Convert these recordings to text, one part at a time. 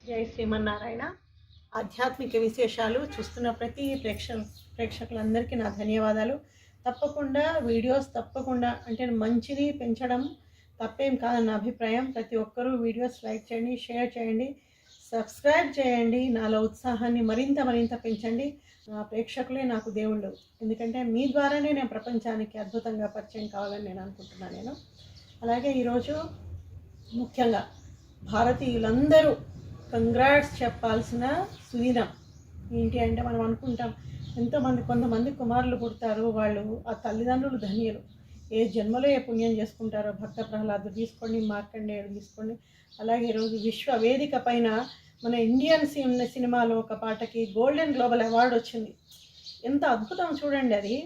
జై శ్రీమన్నారాయణ. ఆధ్యాత్మిక విశేషాలు చూస్తున్న ప్రతి ప్రేక్షకులందరికీ నా ధన్యవాదాలు. తప్పకుండా వీడియోస్ తప్పకుండా అంటే మంచిని పెంచడం తప్పేం కాదన్న అభిప్రాయం. ప్రతి ఒక్కరూ వీడియోస్ లైక్ చేయండి, షేర్ చేయండి, సబ్స్క్రైబ్ చేయండి. నాలో ఉత్సాహాన్ని మరింత పెంచండి. నా ప్రేక్షకులే నాకు దేవుళ్ళు, ఎందుకంటే మీ ద్వారానే నేను ప్రపంచానికి అద్భుతంగా పరిచయం కావాలని నేను అనుకుంటున్నాను. అలాగే ఈరోజు ముఖ్యంగా భారతీయులందరూ కంగ్రాట్స్ చెప్పాల్సిన సుదినం ఏంటి అంటే, మనం అనుకుంటాం కొంతమంది కుమారులు పుడతారు, వాళ్ళు ఆ తల్లిదండ్రులు ధన్యులు, ఏ జన్మలో ఏ పుణ్యం చేసుకుంటారో. భక్త ప్రహ్లాదుడు తీసుకోండి, మార్కండేయుడు తీసుకోండి. అలాగే ఈరోజు విశ్వ వేదిక పైన మన ఇండియన్ సినిమాలో ఒక పాటకి గోల్డెన్ గ్లోబల్ అవార్డు వచ్చింది. ఎంత అద్భుతం చూడండి అది.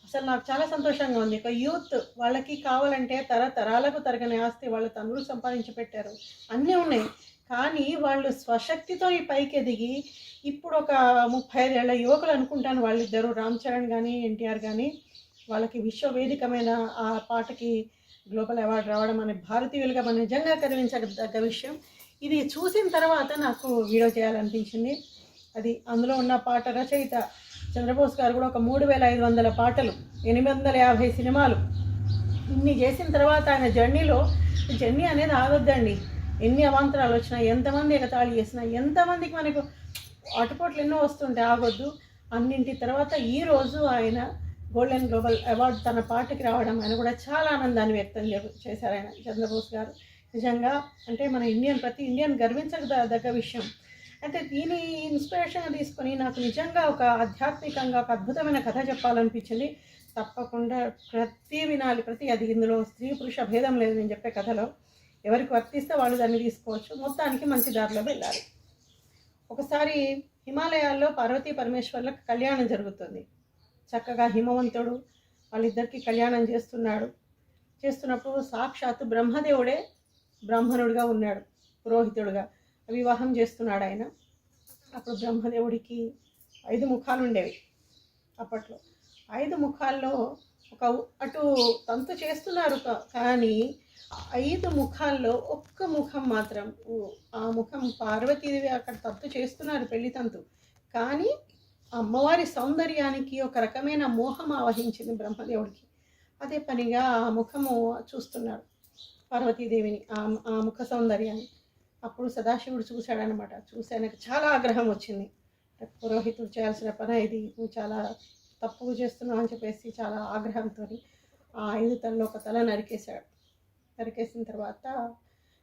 అసలు నాకు చాలా సంతోషంగా ఉంది. ఒక యూత్, వాళ్ళకి కావాలంటే తరతరాలకు తరగని ఆస్తి వాళ్ళ తండ్రులు సంపాదించి పెట్టారు, అన్నీ ఉన్నాయి. కానీ వాళ్ళు స్వశక్తితో ఈ పైకి ఎదిగి ఇప్పుడు ఒక 35 ఏళ్ల యువకులు అనుకుంటాను వాళ్ళిద్దరూ, రామ్ చరణ్ కానీ ఎన్టీఆర్ కానీ, వాళ్ళకి విశ్వవేదికమైన ఆ పాటకి గ్లోబల్ అవార్డు రావడం అనే భారతీయులుగా మనం నిజంగా గర్వించదగ్గ విషయం. ఇది చూసిన తర్వాత నాకు వీడియో చేయాలనిపించింది. అది అందులో ఉన్న పాట రచయిత చంద్రబోస్ గారు కూడా ఒక 3500 పాటలు, 850 సినిమాలు, ఇన్ని చేసిన తర్వాత ఆయన జర్నీ అనేది ఆగొద్దండి. ఎన్ని అవాంతరాలు వచ్చినా, ఎంతమంది ఎగతాళి చేసినా, ఎంతమందికి మనకు ఆటుపోట్లు ఎన్నో వస్తుంటే ఆగొద్దు. అన్నింటి తర్వాత ఈరోజు ఆయన గోల్డెన్ గ్లోబల్ అవార్డు తన పాటకి రావడం, ఆయన కూడా చాలా ఆనందాన్ని వ్యక్తం చేశారు ఆయన చంద్రబోస్ గారు. నిజంగా అంటే మన ప్రతి ఇండియన్ గర్వించదగ్గ విషయం. అంటే దీని ఇన్స్పిరేషన్గా తీసుకొని నాకు నిజంగా ఒక ఆధ్యాత్మికంగా ఒక అద్భుతమైన కథ చెప్పాలనిపించింది. తప్పకుండా వినాలి. అది ఇందులో స్త్రీ పురుష భేదం లేదు. నేను చెప్పే కథలో ఎవరికి వర్తిస్తే వాళ్ళు దాన్ని తీసుకోవచ్చు. మొత్తానికి మంచి దారిలో వెళ్ళాలి. ఒకసారి హిమాలయాల్లో పార్వతీ పరమేశ్వర్లకు కళ్యాణం జరుగుతుంది. చక్కగా హిమవంతుడు వాళ్ళిద్దరికీ కళ్యాణం చేస్తున్నప్పుడు సాక్షాత్తు బ్రహ్మదేవుడే బ్రాహ్మణుడిగా ఉన్నాడు, పురోహితుడుగా వివాహం చేస్తున్నాడు ఆయన. అప్పుడు బ్రహ్మదేవుడికి 5 ముఖాలు ఉండేవి అప్పట్లో. 5 ముఖాల్లో అటు తంతు చేస్తున్నారు, కానీ 5 ముఖాల్లో ఒక్క ముఖం మాత్రం, ఆ ముఖం పార్వతీదేవి అక్కడ తంతు చేస్తున్నారు, పెళ్లి తంతు. కానీ అమ్మవారి సౌందర్యానికి ఒక రకమైన మోహం ఆవహించింది బ్రహ్మదేవుడికి. అదే పనిగా ఆ ముఖము చూస్తున్నాడు పార్వతీదేవిని, ఆ ముఖ సౌందర్యాన్ని. అప్పుడు సదాశివుడు చూశాడనమాట. చూసి ఆయనకు చాలా ఆగ్రహం వచ్చింది. పురోహితుడు చేయాల్సిన పని ఇది, నువ్వు చాలా తప్పుగా చేస్తున్నావు అని చెప్పేసి చాలా ఆగ్రహంతో ఆ 5 తలలో ఒక తల నరికేశాడు. నరికేసిన తర్వాత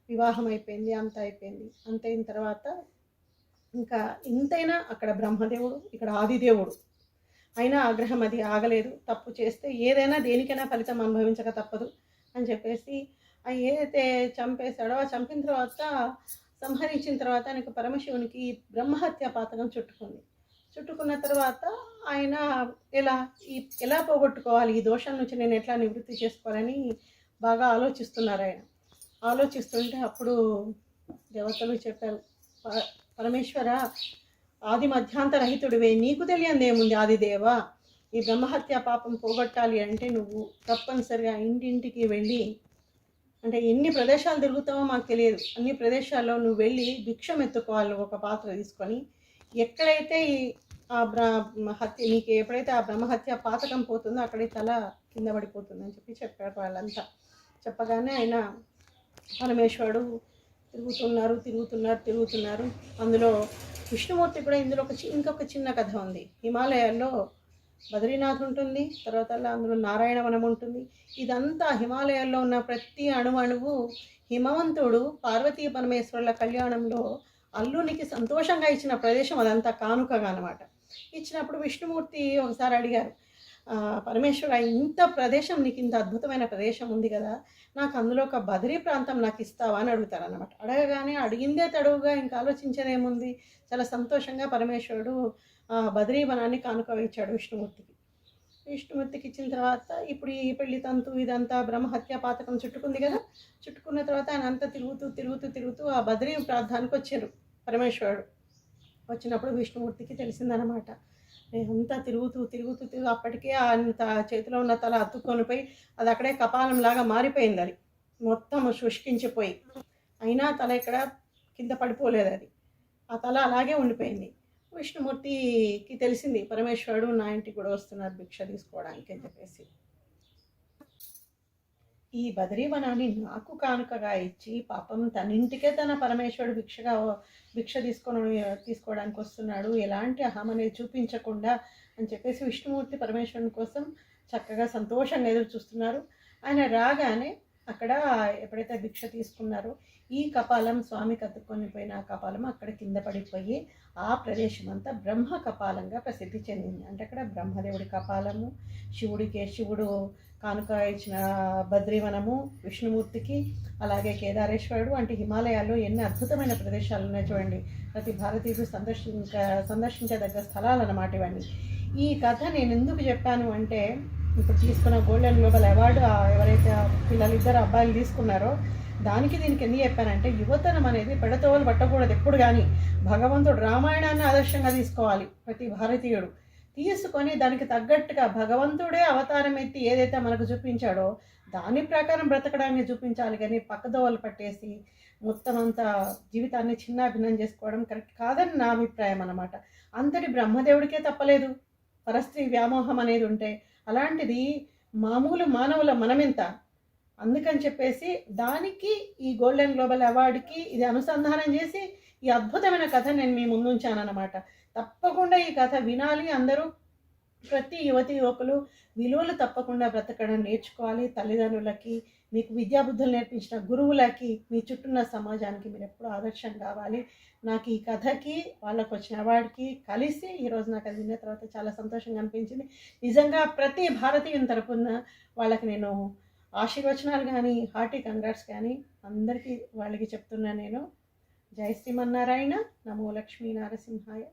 వివాహం అయిపోయింది, అంత అయిపోయింది. అంతైన తర్వాత ఇంకా ఇంతైనా అక్కడ బ్రహ్మదేవుడు, ఇక్కడ ఆదిదేవుడు. అయినా ఆగ్రహం అది ఆగలేదు. తప్పు చేస్తే ఏదైనా దేనికైనా ఫలితం అనుభవించక తప్పదు అని చెప్పేసి ఏదైతే చంపేశాడో, ఆ చంపిన తర్వాత సంహరించిన తర్వాత ఆయనకు పరమశివునికి బ్రహ్మహత్య పాతకం చుట్టుకున్న తర్వాత ఆయన ఎలా పోగొట్టుకోవాలి, ఈ దోషం నుంచి నేను ఎట్లా నివృత్తి చేసుకోవాలని బాగా ఆలోచిస్తున్నారు. ఆయన ఆలోచిస్తుంటే అప్పుడు దేవతలు చెప్పారు, పరమేశ్వర, ఆది మధ్యాంతరహితుడివే, నీకు తెలియందేముంది ఆదిదేవా, ఈ బ్రహ్మహత్య పాపం పోగొట్టాలి అంటే నువ్వు తప్పనిసరిగా ఇంటింటికి వెళ్ళి, అంటే ఎన్ని ప్రదేశాలు తిరుగుతావో మాకు తెలియదు, అన్ని ప్రదేశాల్లో నువ్వు వెళ్ళి భిక్షం ఎత్తుకోవాలి. ఒక పాత్ర తీసుకొని ఎక్కడైతే ఆ హత్య నీకు ఎప్పుడైతే ఆ బ్రహ్మహత్య పాతకం పోతుందో అక్కడే తల కింద పడిపోతుందని చెప్పారు వాళ్ళంతా. చెప్పగానే ఆయన పరమేశ్వరుడు తిరుగుతున్నారు. అందులో విష్ణుమూర్తి కూడా ఇందులో ఇంకొక చిన్న కథ ఉంది. హిమాలయాల్లో బద్రీనాథ్ ఉంటుంది, తర్వాత అందులో నారాయణవనం ఉంటుంది. ఇదంతా హిమాలయాల్లో ఉన్న ప్రతి అణువు హిమవంతుడు పార్వతీ పరమేశ్వరుల కళ్యాణంలో అల్లునికి సంతోషంగా ఇచ్చిన ప్రదేశం, అదంతా కానుకగా అనమాట. ఇచ్చినప్పుడు విష్ణుమూర్తి ఒకసారి అడిగారు, పరమేశ్వర, ఇంత ప్రదేశం, నీకు ఇంత అద్భుతమైన ప్రదేశం ఉంది కదా, నాకు అందులో ఒక బద్రీ ప్రాంతం నాకు ఇస్తావా అని అడుగుతారన్నమాట. అడగగానే అడిగిందే తడువుగా ఇంకా ఆలోచించేదేముంది, చాలా సంతోషంగా పరమేశ్వరుడు బద్రీ వనాన్ని కానుక ఇచ్చాడు విష్ణుమూర్తికి ఇచ్చిన తర్వాత ఇప్పుడు ఈ పెళ్లి తంతు ఇదంతా బ్రహ్మహత్య పాతకం చుట్టుకుంది కదా. చుట్టుకున్న తర్వాత ఆయన అంతా తిరుగుతూ ఆ బద్రీ ప్రాంతానికి వచ్చారు పరమేశ్వరుడు. వచ్చినప్పుడు విష్ణుమూర్తికి తెలిసిందనమాట, అంతా తిరుగుతూ అప్పటికే చేతిలో ఉన్న తల అతుక్కొనిపోయి అది అక్కడే కపాలంలాగా మారిపోయింది. అది మొత్తం శుష్కించిపోయి, అయినా తల ఇక్కడ కింద పడిపోలేదు. అది ఆ తల అలాగే ఉండిపోయింది. విష్ణుమూర్తికి తెలిసింది పరమేశ్వరుడు నా ఇంటికి కూడా వస్తున్నారు భిక్ష తీసుకోవడానికి అని చెప్పేసి. ఈ బదరీవనాన్ని నాకు కానుకగా ఇచ్చి పాపం తన ఇంటికే తన పరమేశ్వరుడు భిక్ష తీసుకోవడానికి వస్తున్నాడు, ఎలాంటి అహం అనేది చూపించకుండా అని చెప్పేసి విష్ణుమూర్తి పరమేశ్వరుని కోసం చక్కగా సంతోషంగా ఎదురు చూస్తున్నారు. ఆయన రాగానే అక్కడ ఎప్పుడైతే భిక్ష తీసుకున్నారో ఈ కపాలం స్వామికి అతుక్కొని పోయిన ఆ కపాలం అక్కడ కింద పడిపోయి ఆ ప్రదేశం అంతా బ్రహ్మ కపాలంగా ప్రసిద్ధి చెందింది. అంటే అక్కడ బ్రహ్మదేవుడి కపాలము, శివుడు కానుక ఇచ్చిన బద్రీవనము, విష్ణుమూర్తికి, అలాగే కేదారేశ్వరుడు అంటే హిమాలయాల్లో ఎన్ని అద్భుతమైన ప్రదేశాలు ఉన్నాయి చూడండి. ప్రతి భారతీయుడు సందర్శించదగ్గ స్థలాలు అన్నమాట ఇవన్నీ. ఈ కథ నేను ఎందుకు చెప్పాను అంటే, ఇప్పుడు తీసుకున్న గోల్డెన్ గ్లోబల్ అవార్డు ఎవరైతే పిల్లలిద్దరు అబ్బాయిలు తీసుకున్నారో దానికి దీనికి ఎందుకు చెప్పానంటే, యువతనం అనేది పెడతోవలు పట్టకూడదు ఎప్పుడు కానీ. భగవంతుడు రామాయణాన్ని ఆదర్శంగా తీసుకోవాలి ప్రతి భారతీయుడు. తీసుకొని దానికి తగ్గట్టుగా భగవంతుడే అవతారం ఎత్తి ఏదైతే మనకు చూపించాడో దాని ప్రకారం బ్రతకడాన్ని చూపించాలి, కానీ పక్కదోవలు పట్టేసి మొత్తం అంతా జీవితాన్ని చిన్నాభిన్నం చేసుకోవడం కరెక్ట్ కాదని నా అభిప్రాయం అన్నమాట. అంతటి బ్రహ్మదేవుడికే తప్పలేదు పరస్త్రీ వ్యామోహం అనేది ఉంటే, అలాంటిది మామూలు మానవుల మనమెంత. అందుకని చెప్పేసి దానికి ఈ గోల్డెన్ గ్లోబల్ అవార్డుకి ఇది అనుసంధానం చేసి ఈ అద్భుతమైన కథ నేను మీ ముందు ఉంచానన్నమాట. తప్పకుండా ఈ కథ వినాలి అందరూ. ప్రతి యువతి యువకులు విలువలు తప్పకుండా బ్రతకడం నేర్చుకోవాలి. తల్లిదండ్రులకి, మీకు విద్యాబుద్ధులు నేర్పించిన గురువులకి, మీ చుట్టూన్న సమాజానికి మీరు ఎప్పుడూ ఆదర్శం కావాలి. నాకు ఈ కథకి వాళ్ళకు వచ్చిన అవార్డుకి కలిసి ఈరోజు నాకు అది విన్న తర్వాత చాలా సంతోషంగా అనిపించింది. నిజంగా ప్రతి భారతీయుని తరపున వాళ్ళకి నేను ఆశీర్వచనాలు కానీ, హార్టీ కంగ్రాట్స్ కానీ అందరికీ వాళ్ళకి చెప్తున్నా నేను. జై శ్రీమన్నారాయణ. నమో లక్ష్మీ నారసింహాయ.